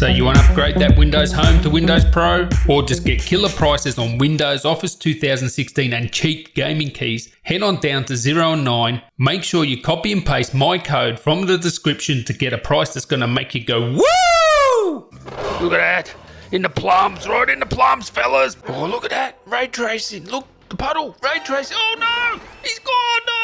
So you want to upgrade that Windows Home to Windows Pro, or just get killer prices on Windows, Office 2016 and cheap gaming keys? Head on down to 0 and 9. Make sure you copy and paste my code from the description to get a price that's going to make you go woo! Look at that. In the plums, right in the plums, fellas. Oh, look at that. Ray tracing. Look, the puddle. Ray tracing. Oh, no. He's gone, no.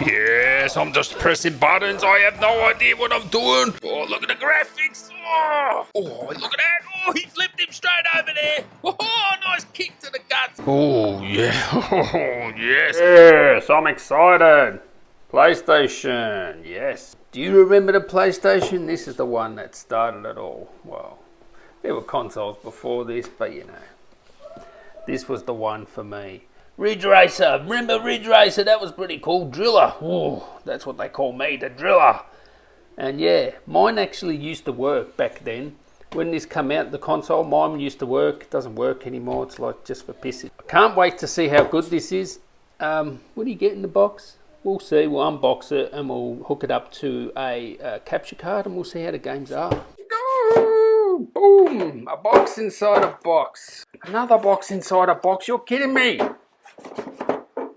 Yes, I'm just pressing buttons. I have no idea what I'm doing. Oh, look at the graphics. Oh, look at that. Oh, he flipped him straight over there. Oh, nice kick to the guts. Oh, yeah. Oh, yes. Yes, I'm excited. PlayStation, yes. Do you remember the PlayStation? This is the one that started it all. Well, there were consoles before this, but you know, this was the one for me. Ridge Racer, remember Ridge Racer? That was pretty cool. Driller, oh, that's what they call me, the driller. And yeah, mine actually used to work back then. When this came out, the console, mine used to work. It doesn't work anymore. It's like just for pissing. I can't wait to see how good this is. What do you get in the box? We'll see. We'll unbox it and we'll hook it up to a capture card and we'll see how the games are. Oh, boom! A box inside a box. Another box inside a box. You're kidding me!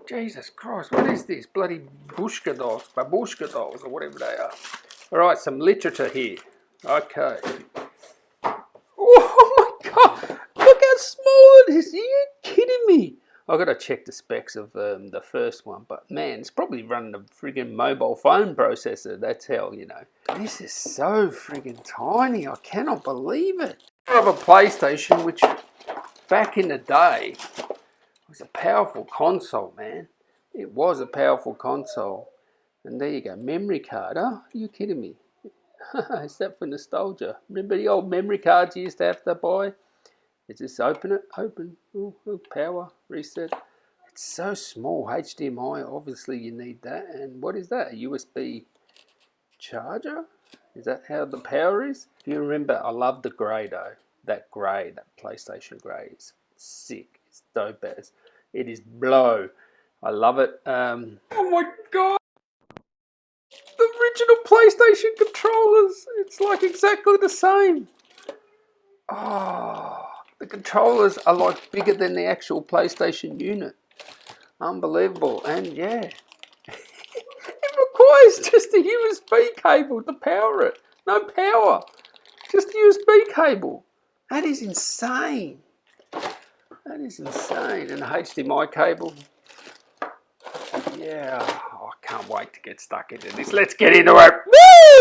Jesus Christ, what is this? Bloody babushka dolls, or whatever they are. Alright, some literature here. Okay. Oh my God! Look how small it is! Are you kidding me? I've got to check the specs of the first one, but man, it's probably running a friggin' mobile phone processor. That's how, you know. This is so friggin' tiny. I cannot believe it. I have a PlayStation, which back in the day was a powerful console, man. It was a powerful console. And there you go, memory card. Oh, are you kidding me? Is that for nostalgia? Remember the old memory cards you used to have to buy? Is this open it? Open. Ooh, power. Reset. It's so small. HDMI, obviously you need that. And what is that? A USB charger? Is that how the power is? If you remember, I love the grey though. That grey, that PlayStation grey is sick. It's dope as. It is blow. I love it. Oh my God. The original PlayStation controllers. It's like exactly the same. Oh, the controllers are like bigger than the actual PlayStation unit. Unbelievable. And yeah, it requires just a USB cable to power it. No power. Just a USB cable. That is insane. That is insane. And the HDMI cable. Yeah, oh, I can't wait to get stuck into this. Let's get into it.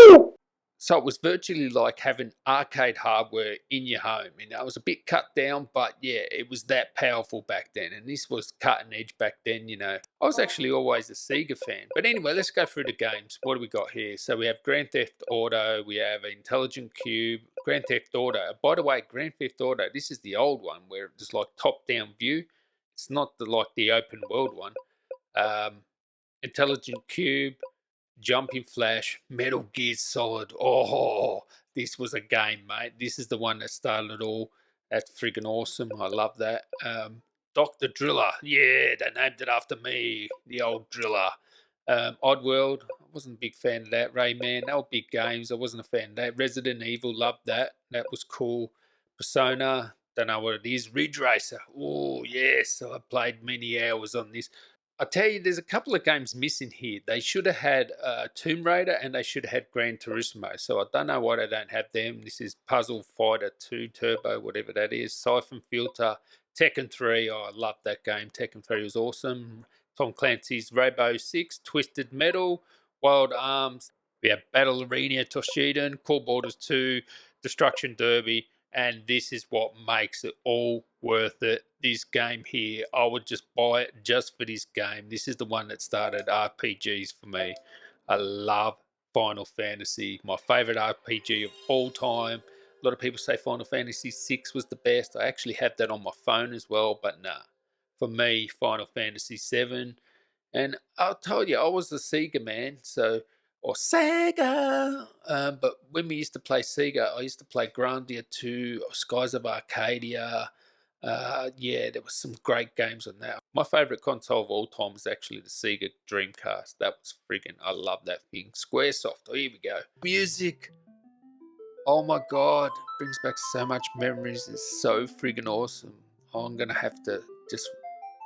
Woo! So it was virtually like having arcade hardware in your home. You know, it was a bit cut down, but yeah, it was that powerful back then. And this was cutting edge back then, you know. I was actually always a Sega fan. But anyway, let's go through the games. What do we got here? So we have Grand Theft Auto. We have Intelligent Cube. Grand Theft Auto. By the way, Grand Theft Auto, this is the old one where it's like top-down view. It's not like the open world one. Intelligent Cube, Jumping Flash, Metal Gear Solid. Oh, this was a game, mate. This is the one that started it all. That's friggin' awesome. I love that. Dr. Driller. Yeah, they named it after me. The old Driller. Oddworld. I wasn't a big fan of that. Rayman. They were big games. I wasn't a fan of that. Resident Evil. Loved that. That was cool. Persona. Don't know what it is. Ridge Racer. Oh, yes. I played many hours on this. I tell you, there's a couple of games missing here. They should have had Tomb Raider and they should have had Gran Turismo. So I don't know why they don't have them. This is Puzzle Fighter 2 Turbo, whatever that is. Siphon Filter, Tekken 3. Oh, I love that game. Tekken 3 was awesome. Tom Clancy's Rainbow Six, Twisted Metal, Wild Arms. We have Battle Arena Toshinden, Core Borders 2, Destruction Derby. And this is what makes it all worth it. This game here, I would just buy it just for this game. This is the one that started RPGs for me. I love Final Fantasy. My favourite RPG of all time. A lot of people say Final Fantasy 6 was the best. I actually have that on my phone as well, but nah. For me, Final Fantasy 7. And I'll tell you, I was a Sega man, or Sega. But when we used to play Sega, I used to play Grandia 2, Skies of Arcadia. Yeah, there was some great games on that. My favourite console of all time was actually the Sega Dreamcast. That was friggin', I love that thing. Squaresoft, oh, here we go. Music. Oh my god, brings back so much memories. It's so friggin' awesome. I'm gonna have to just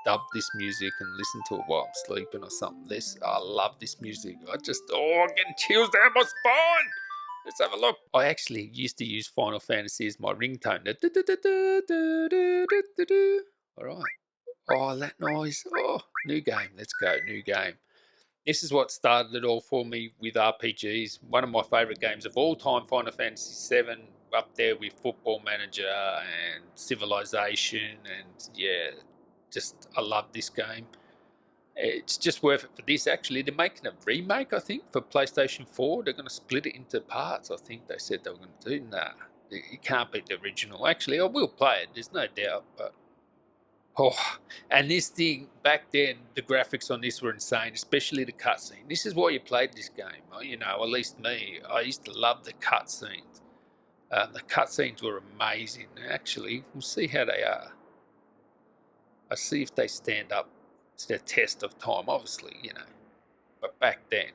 dub this music and listen to it while I'm sleeping or something. I love this music. I'm getting chills down my spine. Let's have a look. I actually used to use Final Fantasy as my ringtone. All right. Oh, that noise. Oh, new game. Let's go. New game. This is what started it all for me with RPGs. One of my favourite games of all time, Final Fantasy VII, up there with Football Manager and Civilization, and yeah, I love this game. It's just worth it for this. Actually, they're making a remake, I think, for PlayStation 4. They're going to split it into parts. I think they said they were going to do that. It can't beat the original. Actually, I will play it. There's no doubt, but and this thing, back then, the graphics on this were insane, especially the cutscene. This is why you played this game. You know, at least me. I used to love the cutscenes. The cutscenes were amazing. Actually, we'll see how they are. I'll see if they stand up to the test of time, obviously, you know. But back then,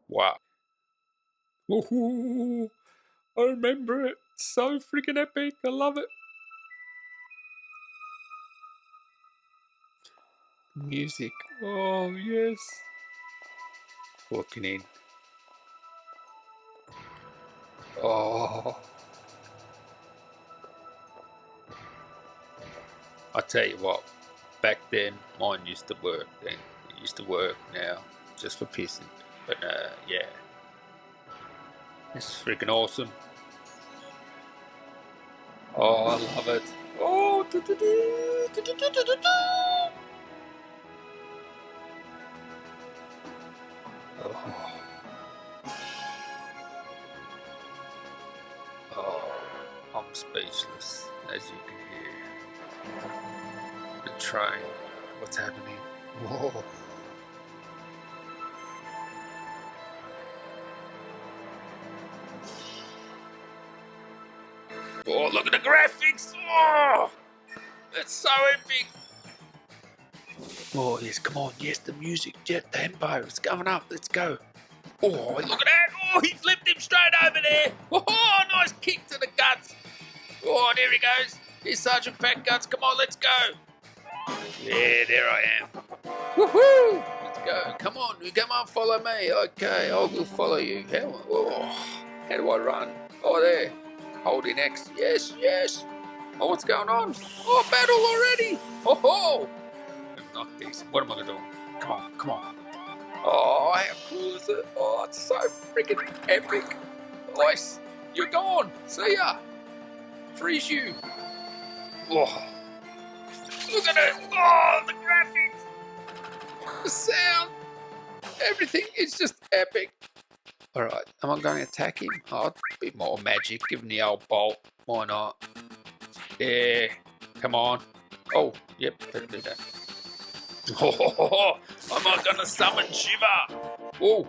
wow. Ooh, I remember it. So freaking epic. I love it. Music. Oh, yes. Walking in. Oh. I tell you what, back then, mine used to work then. It used to work now, just for pissing. But, yeah. This is freaking awesome. Oh, I love it. Oh, oh, I'm speechless, as you can hear. The train, what's happening? Whoa. Oh, look at the graphics! Oh, that's so epic! Oh, yes, come on, yes, the music, jet tempo, it's going up, let's go. Oh, look at that! Oh, he flipped him straight over there! Oh, nice kick to the guts! Oh, there he goes! Here's Sergeant Fat Guts, come on, let's go! Yeah, there I am. Woohoo! Let's go, come on, follow me. Okay, I will follow you. How do I run? Oh, there. Holding X. Yes, yes. Oh, what's going on? Oh, battle already. Oh, not this. What am I going to do? Come on. Oh, how cool is it? Oh, it's so freaking epic. Nice. You're gone. See ya. Freeze you. Oh, look at it. Oh, the graphics. The sound. Everything is just epic. Alright, am I going to attack him? Oh, a bit more magic, give him the old bolt. Why not? Yeah, come on. Oh, yep, better do that. Oh, am I going to summon Shiva? Oh,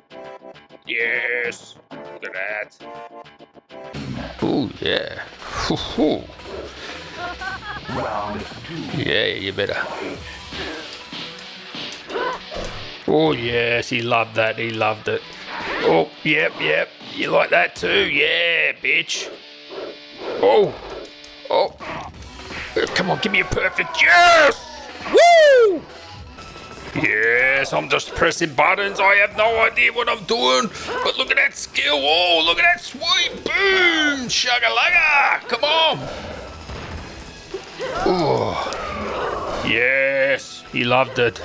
yes. Look at that. Oh, yeah. Yeah, you better. Oh, yes, he loved that. He loved it. Oh, yep. You like that too? Yeah, bitch. Oh. Come on, give me a perfect. Yes! Woo! Yes, I'm just pressing buttons. I have no idea what I'm doing. But look at that skill. Oh, look at that sweep. Boom! Shagalaga! Come on. Oh. Yes, he loved it.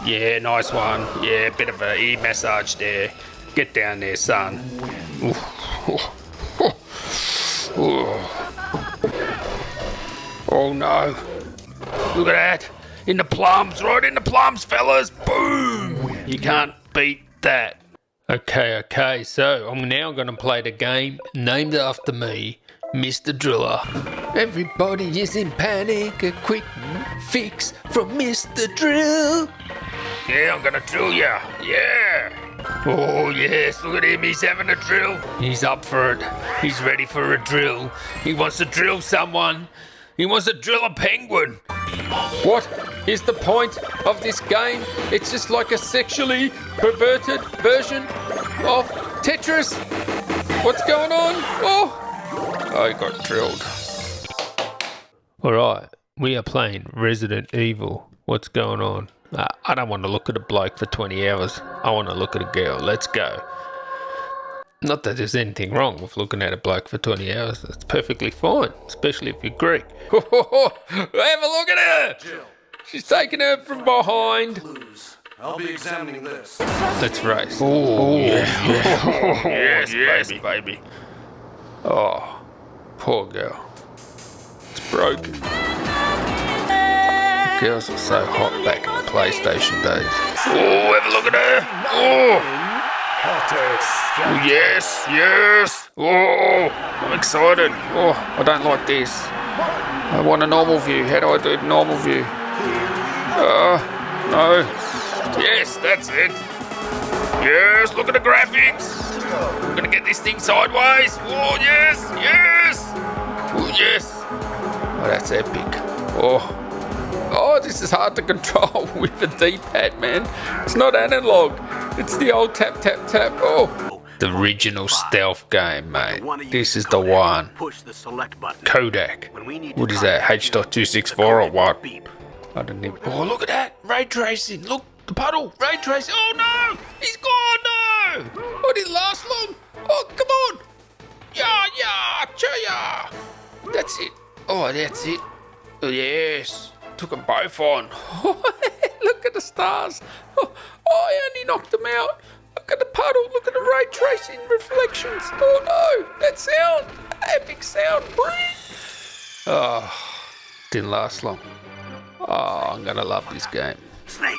Yeah, nice one. Yeah, bit of a ear massage there. Get down there, son. Oh no. Look at that. In the plums, right in the plums, fellas. Boom. You can't beat that. Okay, so I'm now going to play the game named after me, Mr. Driller. Everybody is in panic, a quick fix from Mr. Drill. Yeah, I'm gonna drill ya. Yeah. Oh, yes, look at him. He's having a drill. He's up for it. He's ready for a drill. He wants to drill someone. He wants to drill a penguin. What is the point of this game? It's just like a sexually perverted version of Tetris! What's going on? Oh! I got drilled. Alright, we are playing Resident Evil. What's going on? I don't want to look at a bloke for 20 hours. I want to look at a girl. Let's go. Not that there's anything wrong with looking at a bloke for 20 hours. That's perfectly fine, especially if you're Greek. Have a look at her! She's taking her from behind. I'll be examining this. Let's race. Oh, yeah. Yes, baby. Oh, poor girl. It's broken. Girls were so hot back in the PlayStation days. Oh, have a look at her. Oh, yes. Oh, I'm excited. Oh, I don't like this. I want a normal view. How do I do a normal view? No. Yes, that's it. Yes, look at the graphics. I'm gonna get this thing sideways. Oh, yes. Oh, yes. Oh, that's epic. Oh, this is hard to control with the D-pad, man. It's not analog. It's the old tap. Oh. The original stealth game, mate. This is the one. Kodak. What is that? H.264 or what? I don't even... Oh, look at that. Ray tracing. Look, the puddle. Ray tracing. Oh, no. He's gone, no. Oh, didn't last long. Oh, come on. Yeah. That's it. Oh, that's it. Oh, yes. Took them both on. Look at the stars. Oh, I only knocked them out. Look at the puddle. Look at the ray tracing reflections. Oh, no. That sound. Epic sound. Oh, didn't last long. Oh, I'm going to love this game. Snake.